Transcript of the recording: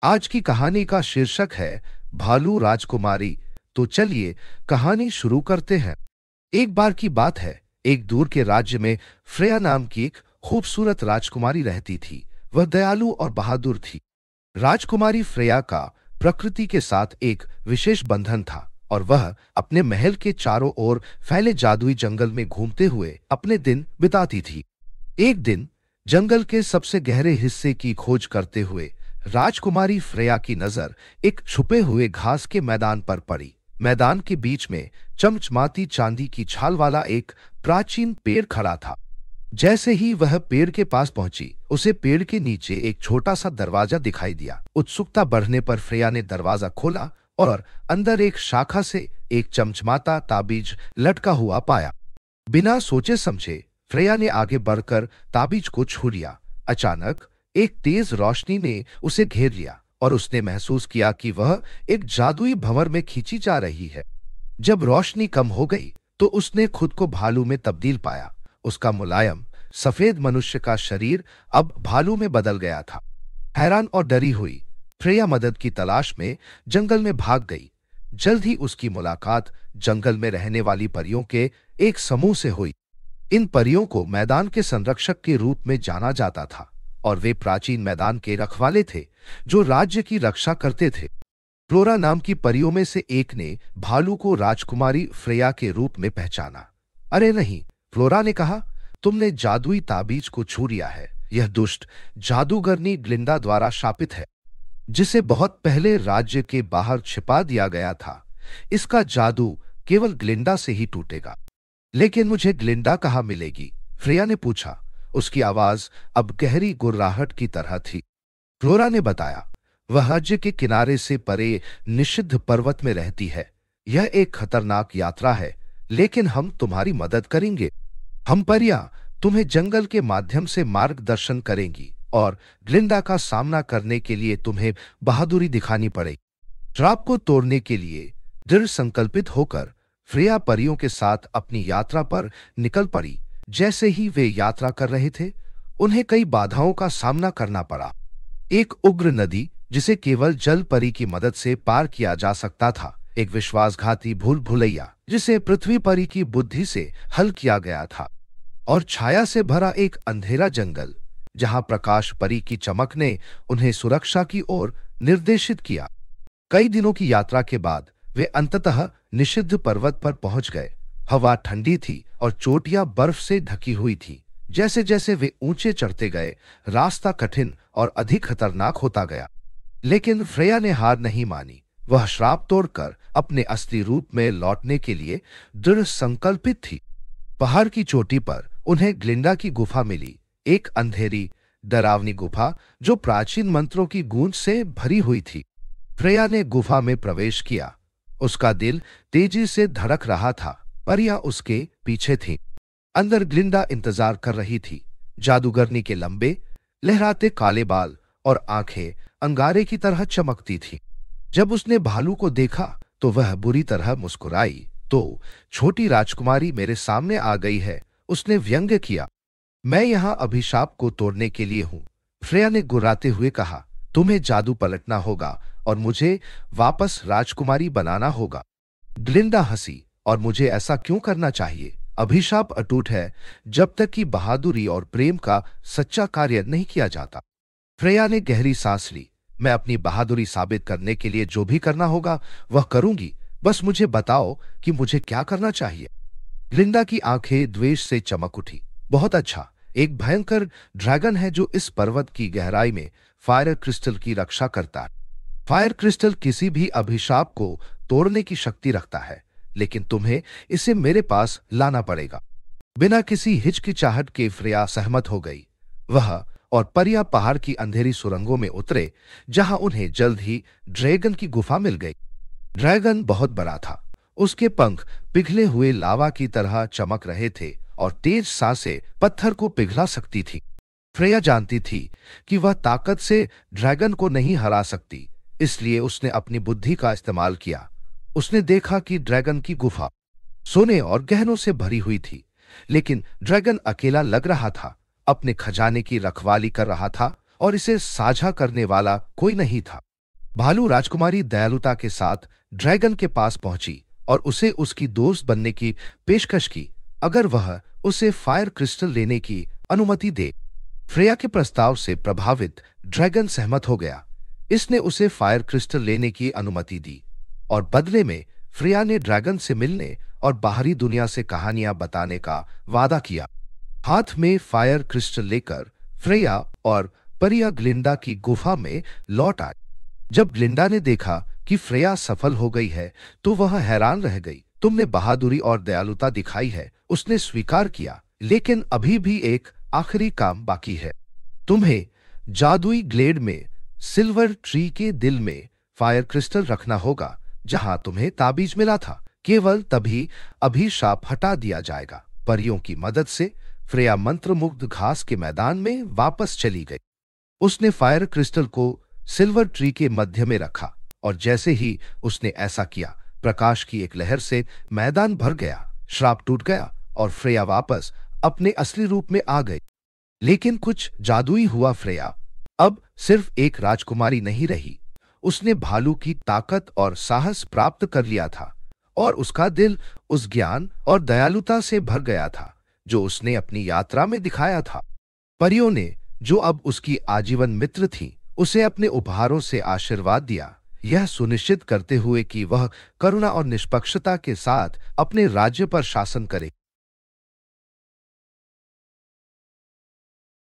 आज की कहानी का शीर्षक है भालू राजकुमारी। तो चलिए कहानी शुरू करते हैं। एक बार की बात है, एक दूर के राज्य में फ्रेया नाम की एक खूबसूरत राजकुमारी रहती थी। वह दयालु और बहादुर थी। राजकुमारी फ्रेया का प्रकृति के साथ एक विशेष बंधन था और वह अपने महल के चारों ओर फैले जादुई जंगल में घूमते हुए अपने दिन बिताती थी। एक दिन जंगल के सबसे गहरे हिस्से की खोज करते हुए राजकुमारी फ्रेया की नजर एक छुपे हुए घास के मैदान पर पड़ी। मैदान के बीच में चमचमाती चांदी की छाल वाला एक प्राचीन पेड़ खड़ा था। जैसे ही वह पेड़ के पास पहुंची, उसे पेड़ के नीचे एक छोटा सा दरवाजा दिखाई दिया। उत्सुकता बढ़ने पर फ्रेया ने दरवाजा खोला और अंदर एक शाखा से एक चमचमाता ताबीज लटका हुआ पाया। बिना सोचे समझे फ्रेया ने आगे बढ़कर ताबीज को छू लिया। अचानक एक तेज रोशनी ने उसे घेर लिया और उसने महसूस किया कि वह एक जादुई भंवर में खींची जा रही है। जब रोशनी कम हो गई तो उसने खुद को भालू में तब्दील पाया। उसका मुलायम सफेद मनुष्य का शरीर अब भालू में बदल गया था। हैरान और डरी हुई फ्रेया मदद की तलाश में जंगल में भाग गई। जल्द ही उसकी मुलाकात जंगल में रहने वाली परियों के एक समूह से हुई। इन परियों को मैदान के संरक्षक के रूप में जाना जाता था और वे प्राचीन मैदान के रखवाले थे जो राज्य की रक्षा करते थे। फ्लोरा नाम की परियों में से एक ने भालू को राजकुमारी फ्रेया के रूप में पहचाना। अरे नहीं, फ्लोरा ने कहा, तुमने जादुई ताबीज को छू लिया है। यह दुष्ट जादूगरनी ग्लिंडा द्वारा शापित है, जिसे बहुत पहले राज्य के बाहर छिपा दिया गया था। इसका जादू केवल ग्लिंडा से ही टूटेगा। लेकिन मुझे ग्लिंडा कहाँ मिलेगी? फ्रेया ने पूछा। उसकी आवाज अब गहरी गुर्राहट की तरह थी। फ्लोरा ने बताया, वह राज्य के किनारे से परे निषिद्ध पर्वत में रहती है। यह एक खतरनाक यात्रा है, लेकिन हम तुम्हारी मदद करेंगे। हम परियां तुम्हें जंगल के माध्यम से मार्गदर्शन करेंगी और ग्लिंडा का सामना करने के लिए तुम्हें बहादुरी दिखानी पड़ेगी। श्राप को तोड़ने के लिए दृढ़ संकल्पित होकर फ्रेया परियों के साथ अपनी यात्रा पर निकल पड़ी। जैसे ही वे यात्रा कर रहे थे, उन्हें कई बाधाओं का सामना करना पड़ा। एक उग्र नदी जिसे केवल जल परी की मदद से पार किया जा सकता था, एक विश्वासघाती भूल भुलैया जिसे पृथ्वी परी की बुद्धि से हल किया गया था, और छाया से भरा एक अंधेरा जंगल जहां प्रकाश परी की चमक ने उन्हें सुरक्षा की ओर निर्देशित किया। कई दिनों की यात्रा के बाद वे अंततः निषिद्ध पर्वत पर पहुंच गए। हवा ठंडी थी और चोटियां बर्फ से ढकी हुई थी। जैसे जैसे वे ऊंचे चढ़ते गए, रास्ता कठिन और अधिक खतरनाक होता गया। लेकिन फ्रेया ने हार नहीं मानी। वह श्राप तोड़कर अपने असली रूप में लौटने के लिए दृढ़ संकल्पित थी। पहाड़ की चोटी पर उन्हें ग्लिंडा की गुफा मिली, एक अंधेरी, डरावनी गुफा जो प्राचीन मंत्रों की गूंज से भरी हुई थी। फ्रेया ने गुफा में प्रवेश किया। उसका दिल तेजी से धड़क रहा था। परियां उसके पीछे थीं। अंदर ग्लिंडा इंतजार कर रही थी। जादूगरनी के लंबे लहराते काले बाल और आंखें अंगारे की तरह चमकती थीं। जब उसने भालू को देखा तो वह बुरी तरह मुस्कुराई। तो छोटी राजकुमारी मेरे सामने आ गई है, उसने व्यंग्य किया। मैं यहां अभिशाप को तोड़ने के लिए हूं, फ्रेया ने गुर्राते हुए कहा। तुम्हें जादू पलटना होगा और मुझे वापस राजकुमारी बनाना होगा। ग्लिंडा हंसी, और मुझे ऐसा क्यों करना चाहिए? अभिशाप अटूट है जब तक कि बहादुरी और प्रेम का सच्चा कार्य नहीं किया जाता। फ्रेया ने गहरी सांस ली। मैं अपनी बहादुरी साबित करने के लिए जो भी करना होगा वह करूंगी। बस मुझे बताओ कि मुझे क्या करना चाहिए। ग्लिंडा की आंखें द्वेष से चमक उठी। बहुत अच्छा, एक भयंकर ड्रैगन है जो इस पर्वत की गहराई में फायर क्रिस्टल की रक्षा करता है। फायर क्रिस्टल किसी भी अभिशाप को तोड़ने की शक्ति रखता है, लेकिन तुम्हें इसे मेरे पास लाना पड़ेगा। बिना किसी हिचकिचाहट के फ्रेया सहमत हो गई। वह और परियां पहाड़ की अंधेरी सुरंगों में उतरे, जहां उन्हें जल्द ही ड्रैगन की गुफा मिल गई। ड्रैगन बहुत बड़ा था। उसके पंख पिघले हुए लावा की तरह चमक रहे थे और तेज सांसें पत्थर को पिघला सकती थी। फ्रेया जानती थी कि वह ताकत से ड्रैगन को नहीं हरा सकती, इसलिए उसने अपनी बुद्धि का इस्तेमाल किया। उसने देखा कि ड्रैगन की गुफा सोने और गहनों से भरी हुई थी, लेकिन ड्रैगन अकेला लग रहा था, अपने खजाने की रखवाली कर रहा था और इसे साझा करने वाला कोई नहीं था। भालू राजकुमारी दयालुता के साथ ड्रैगन के पास पहुंची और उसे उसकी दोस्त बनने की पेशकश की अगर वह उसे फायर क्रिस्टल लेने की अनुमति दे। फ्रेया के प्रस्ताव से प्रभावित ड्रैगन सहमत हो गया। इसने उसे फायर क्रिस्टल लेने की अनुमति दी और बदले में फ्रेया ने ड्रैगन से मिलने और बाहरी दुनिया से कहानियां बताने का वादा किया। हाथ में फायर क्रिस्टल लेकर फ्रेया और परिया ग्लिंडा की गुफा में लौट आई। जब ग्लिंडा ने देखा कि फ्रेया सफल हो गई है तो वह हैरान रह गई। तुमने बहादुरी और दयालुता दिखाई है, उसने स्वीकार किया, लेकिन अभी भी एक आखिरी काम बाकी है। तुम्हें जादुई ग्लेड में सिल्वर ट्री के दिल में फायर क्रिस्टल रखना होगा जहां तुम्हें ताबीज मिला था। केवल तभी अभिशाप हटा दिया जाएगा। परियों की मदद से फ्रेया मंत्रमुग्ध घास के मैदान में वापस चली गई। उसने फायर क्रिस्टल को सिल्वर ट्री के मध्य में रखा और जैसे ही उसने ऐसा किया, प्रकाश की एक लहर से मैदान भर गया, श्राप टूट गया और फ्रेया वापस अपने असली रूप में आ गई। लेकिन कुछ जादुई हुआ। फ्रेया अब सिर्फ एक राजकुमारी नहीं रही। उसने भालू की ताकत और साहस प्राप्त कर लिया था और उसका दिल उस ज्ञान और दयालुता से भर गया था जो उसने अपनी यात्रा में दिखाया था। परियों ने, जो अब उसकी आजीवन मित्र थी, उसे अपने उपहारों से आशीर्वाद दिया, यह सुनिश्चित करते हुए कि वह करुणा और निष्पक्षता के साथ अपने राज्य पर शासन करे।